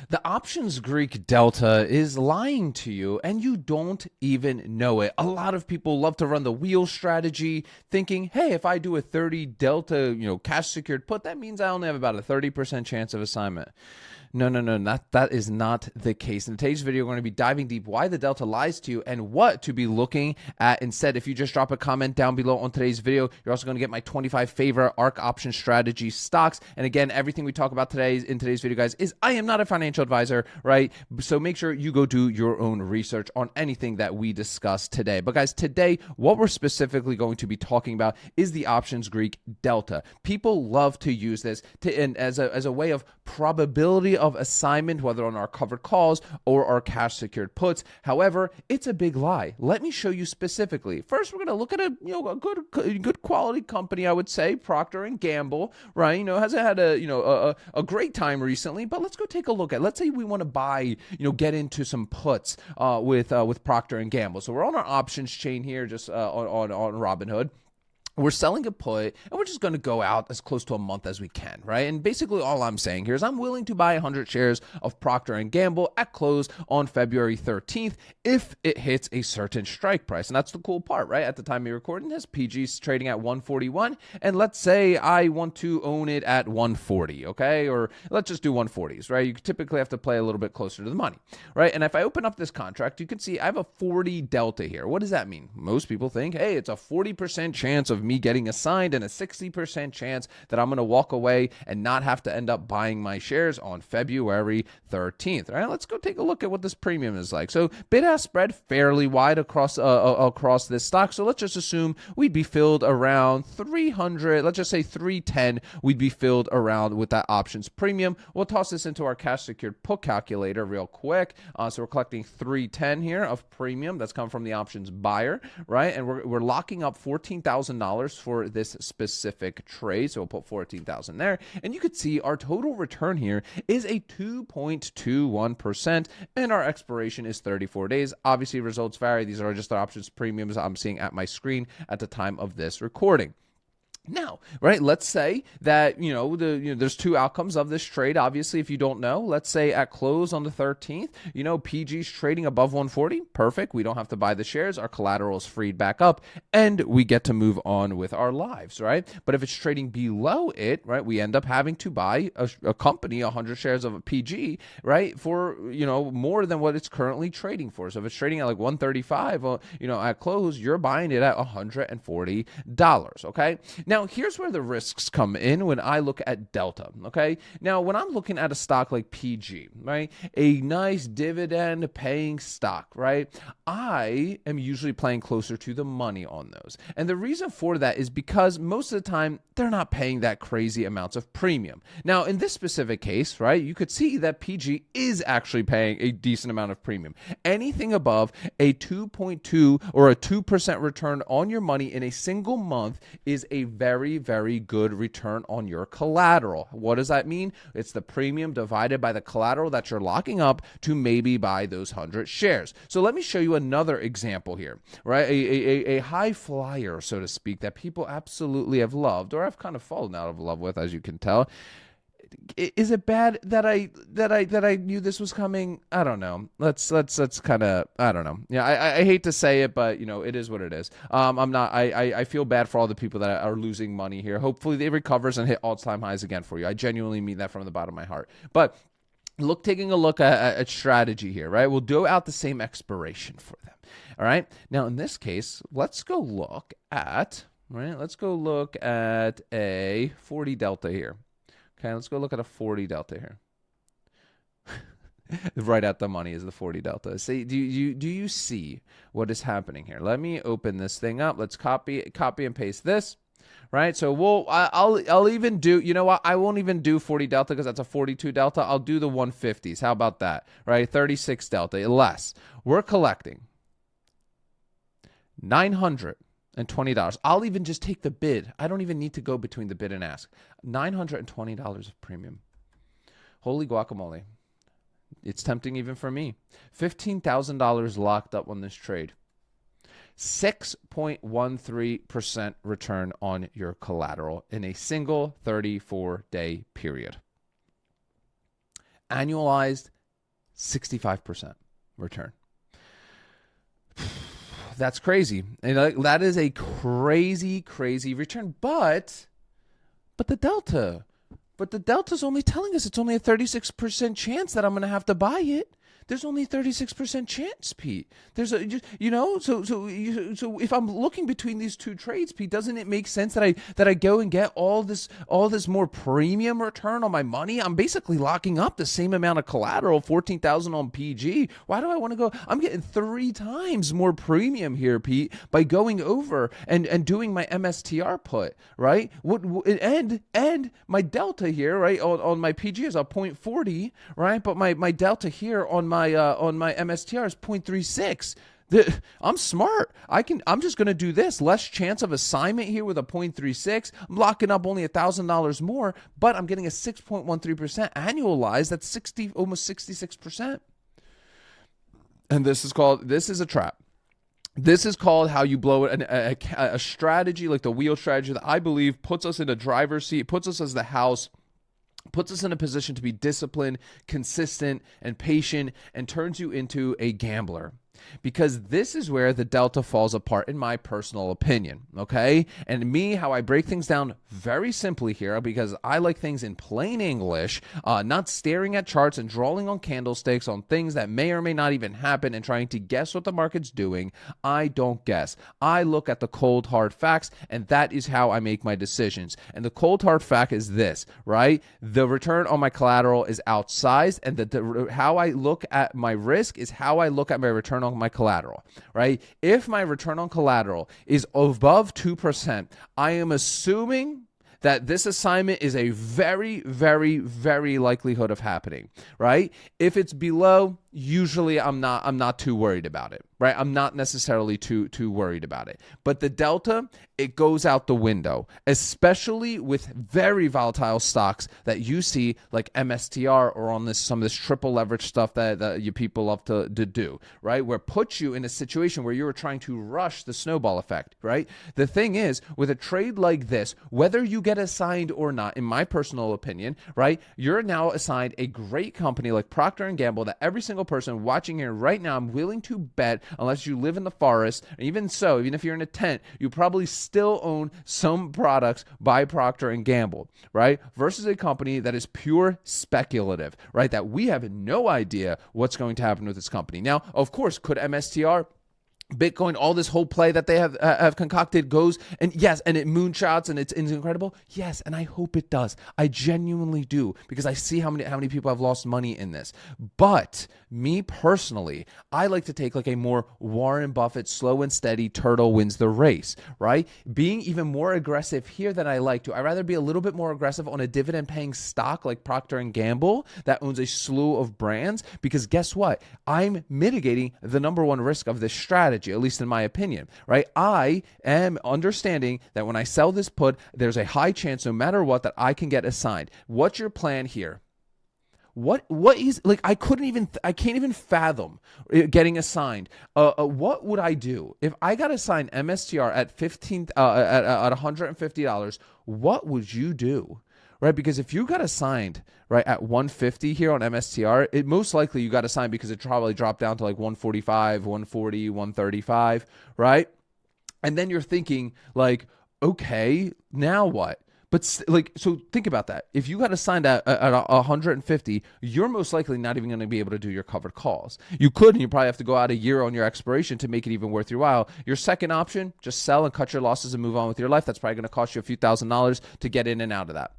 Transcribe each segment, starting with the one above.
The options Greek delta is lying to you and you don't even know it. A lot of people love to run the wheel strategy thinking, hey, if I do a 30 delta, cash secured put, that means I only have about a 30% chance of assignment. No, that is not the case. In today's video, we're going to be diving deep why the delta lies to you and what to be looking at instead. If you just drop a comment down below on today's video, you're also going to get my 25 favorite Ark Options Strategy stocks. And again, everything we talk about today in today's video, guys, is I am not a financial advisor, right? So make sure you go do your own research on anything that we discuss today. But guys, today, what we're specifically going to be talking about is the options Greek delta. People love to use this as a way of probability of assignment, whether on our covered calls or our cash secured puts. However, it's a big lie. Let me show you specifically. First, we're going to look at a good quality company, I would say, Procter and Gamble, right? Hasn't had a great time recently, but let's go take a look at. Let's say we want to buy, get into some puts with Procter and Gamble. So we're on our options chain here, just on Robinhood. We're selling a put, and we're just going to go out as close to a month as we can, right? And basically all I'm saying here is I'm willing to buy 100 shares of Procter & Gamble at close on February 13th if it hits a certain strike price. And that's the cool part, right? At the time of recording this, PG's trading at 141, and let's say I want to own it at 140, okay? Or let's just do 140s, right? You typically have to play a little bit closer to the money, right? And if I open up this contract, you can see I have a 40 delta here. What does that mean? Most people think, hey, it's a 40% chance of me getting assigned and a 60% chance that I'm going to walk away and not have to end up buying my shares on February 13th. All right, let's go take a look at what this premium is like. So bid-ask spread fairly wide across this stock. So let's just assume we'd be filled around 300. Let's just say 310. We'd be filled around with that options premium. We'll toss this into our cash secured put calculator real quick. So we're collecting 310 here of premium that's come from the options buyer, right? And we're locking up $14,000 for this specific trade. So we'll put 14,000 there. And you could see our total return here is a 2.21%, and our expiration is 34 days. Obviously, results vary. These are just the options premiums I'm seeing at my screen at the time of this recording. Now, right, let's say that, there's two outcomes of this trade. Obviously, if you don't know, let's say at close on the 13th, PG's trading above 140. Perfect. We don't have to buy the shares. Our collateral is freed back up and we get to move on with our lives, right? But if it's trading below it, right, we end up having to buy a company, 100 shares of a PG, right, for, more than what it's currently trading for. So if it's trading at like 135, at close, you're buying it at $140, okay? Now, here's where the risks come in when I look at delta, okay? Now, when I'm looking at a stock like PG, right, a nice dividend paying stock, right, I am usually playing closer to the money on those. And the reason for that is because most of the time, they're not paying that crazy amounts of premium. Now, in this specific case, right, you could see that PG is actually paying a decent amount of premium. Anything above a 2.2 or a 2% return on your money in a single month is a very, very good return on your collateral. What does that mean? It's the premium divided by the collateral that you're locking up to maybe buy those 100 shares. So let me show you another example here, right? A high flyer, so to speak, that people absolutely have loved, or I've kind of fallen out of love with, as you can tell. Is it bad that I knew this was coming? I don't know. Let's kind of, I don't know. Yeah, I hate to say it, but it is what it is. I feel bad for all the people that are losing money here. Hopefully it recovers and hit all-time highs again for you. I genuinely mean that from the bottom of my heart. But taking a look at strategy here, right? We'll do out the same expiration for them. All right. Now in this case, let's go look at a 40 delta here. Okay, let's go look at a 40 delta here. Right at the money is the 40 delta. See, do you see what is happening here? Let me open this thing up. Let's copy and paste this. Right, so I'll even do, you know what? I won't even do 40 delta because that's a 42 delta. I'll do the 150s. How about that? Right, 36 delta less. We're collecting $920. I'll even just take the bid. I don't even need to go between the bid and ask. $920 of premium. Holy guacamole. It's tempting even for me. $15,000 locked up on this trade. 6.13% return on your collateral in a single 34-day period. Annualized 65% return. That's crazy. And that is a crazy, crazy return. But the delta. But the delta's only telling us it's only a 36% chance that I'm going to have to buy it. There's only a 36% chance, Pete. There's so if I'm looking between these two trades, Pete, doesn't it make sense that I go and get all this more premium return on my money? I'm basically locking up the same amount of collateral, 14,000 on PG. Why do I want to go? I'm getting 3 times more premium here, Pete, by going over and doing my MSTR put, right? And my delta here, right, on my PG is a 0.40, right? But my delta here on my MSTR is 0.36. I'm smart. I'm just going to do this. Less chance of assignment here with a 0.36. I'm locking up only $1,000 more, but I'm getting a 6.13% annualized. That's almost 66%. And this is a trap. This is called how you blow it, a strategy like the wheel strategy that I believe puts us in a driver's seat, puts us as the house, puts us in a position to be disciplined, consistent, and patient, and turns you into a gambler. Because this is where the delta falls apart, in my personal opinion, okay? And me, how I break things down very simply here, because I like things in plain English, not staring at charts and drawing on candlesticks on things that may or may not even happen and trying to guess what the market's doing. I don't guess. I look at the cold, hard facts, and that is how I make my decisions. And the cold, hard fact is this, right? The return on my collateral is outsized, and how I look at my risk is how I look at my return on my collateral, right? If my return on collateral is above 2%, I am assuming that this assignment is a very, very, very likelihood of happening, right? If it's below, usually I'm not too worried about it, right? I'm not necessarily too worried about it. But the delta, it goes out the window, especially with very volatile stocks that you see like MSTR or on some of this triple leverage stuff that you people love to do, right? Where it puts you in a situation where you're trying to rush the snowball effect, right? The thing is, with a trade like this, whether you get assigned or not, in my personal opinion, right? You're now assigned a great company like Procter & Gamble that every single person watching here right now, I'm willing to bet, unless you live in the forest, and even so, even if you're in a tent, you probably still own some products by Procter & Gamble, right? Versus a company that is pure speculative, right? That we have no idea what's going to happen with this company. Now, of course, could MSTR, Bitcoin, all this whole play that they have concocted goes, and yes, and it moonshots and it's incredible. Yes, and I hope it does. I genuinely do, because I see how many people have lost money in this. But me personally, I like to take like a more Warren Buffett, slow and steady, turtle wins the race, right? Being even more aggressive here than I like to. I'd rather be a little bit more aggressive on a dividend-paying stock like Procter & Gamble that owns a slew of brands, because guess what? I'm mitigating the number one risk of this strategy, at least in my opinion, right? I am understanding that when I sell this put, there's a high chance, no matter what, that I can get assigned. What's your plan here? What is, like, I can't even fathom getting assigned. What would I do if I got assigned MSTR at $150? What would you do? Right, because if you got assigned right at 150 here on MSTR, it most likely you got assigned because it probably dropped down to like 145, 140, 135, right? And then you're thinking like, okay, now what? But so think about that. If you got assigned at 150, you're most likely not even going to be able to do your covered calls. You could, and you probably have to go out a year on your expiration to make it even worth your while. Your second option, just sell and cut your losses and move on with your life. That's probably going to cost you a few $1,000s to get in and out of that.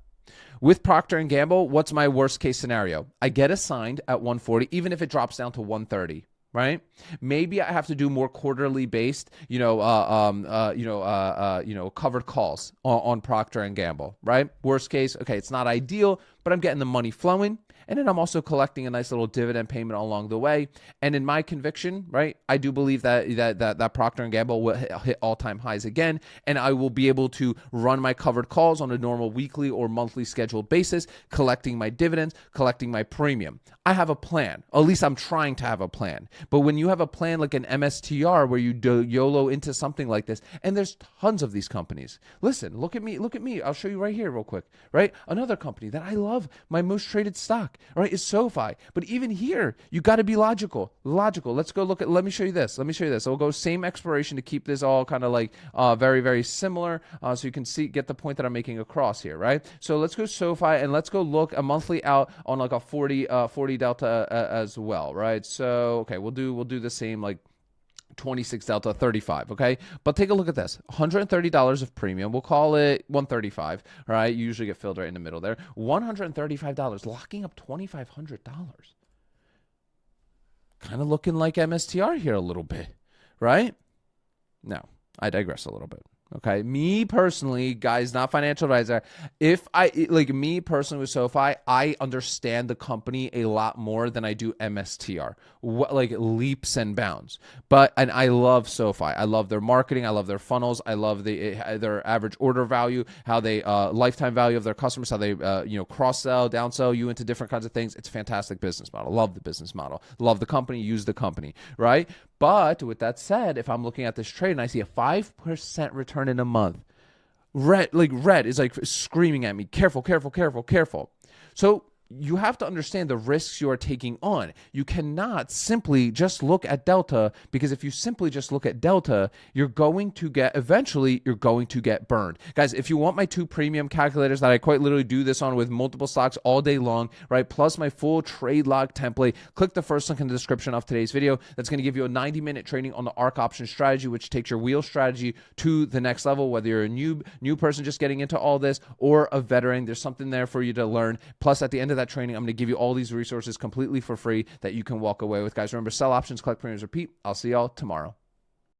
With Procter & Gamble, what's my worst case scenario? I get assigned at 140, even if it drops down to 130, right? Maybe I have to do more quarterly based, covered calls on Procter & Gamble, right? Worst case, okay, it's not ideal, but I'm getting the money flowing. And then I'm also collecting a nice little dividend payment along the way. And in my conviction, right, I do believe that Procter & Gamble will hit all-time highs again, and I will be able to run my covered calls on a normal weekly or monthly scheduled basis, collecting my dividends, collecting my premium. I have a plan. At least I'm trying to have a plan. But when you have a plan like an MSTR where you do YOLO into something like this, and there's tons of these companies. Listen, look at me. I'll show you right here real quick, right? Another company that I love, my most traded stock, right? Is SoFi. But even here, you got to be logical. Let's go look at, let me show you this. So we'll go same expiration to keep this all kind of like very, very similar. So you can get the point that I'm making across here, right? So let's go SoFi and let's go look a monthly out on like a 40 delta as well, right? So, okay, we'll do the same like 26 delta 35. Okay, but take a look at this. $130 of premium, we'll call it 135. All right, you usually get filled right in the middle there. $135, locking up $2,500. Kind of looking like MSTR here a little bit, right? No, I digress a little bit. Okay, me personally, guys, not financial advisor. If I like me personally with SoFi, I understand the company a lot more than I do MSTR, like leaps and bounds. And I love SoFi. I love their marketing. I love their funnels. I love their average order value, how they lifetime value of their customers, how they cross sell, downsell you into different kinds of things. It's a fantastic business model. Love the business model. Love the company. Use the company, right? But with that said, if I'm looking at this trade and I see a 5% return in a month, red is like screaming at me, careful. So you have to understand the risks you are taking on. You cannot simply just look at delta, because if you simply just look at delta, eventually you're going to get burned. Guys, if you want my 2 premium calculators that I quite literally do this on with multiple stocks all day long, right? Plus my full trade log template, click the first link in the description of today's video. That's going to give you a 90-minute training on the Ark Options Strategy, which takes your wheel strategy to the next level. Whether you're a new person just getting into all this or a veteran, there's something there for you to learn. Plus at the end of that training, I'm going to give you all these resources completely for free that you can walk away with. Guys, remember, sell options, collect premiums, repeat. I'll see y'all tomorrow.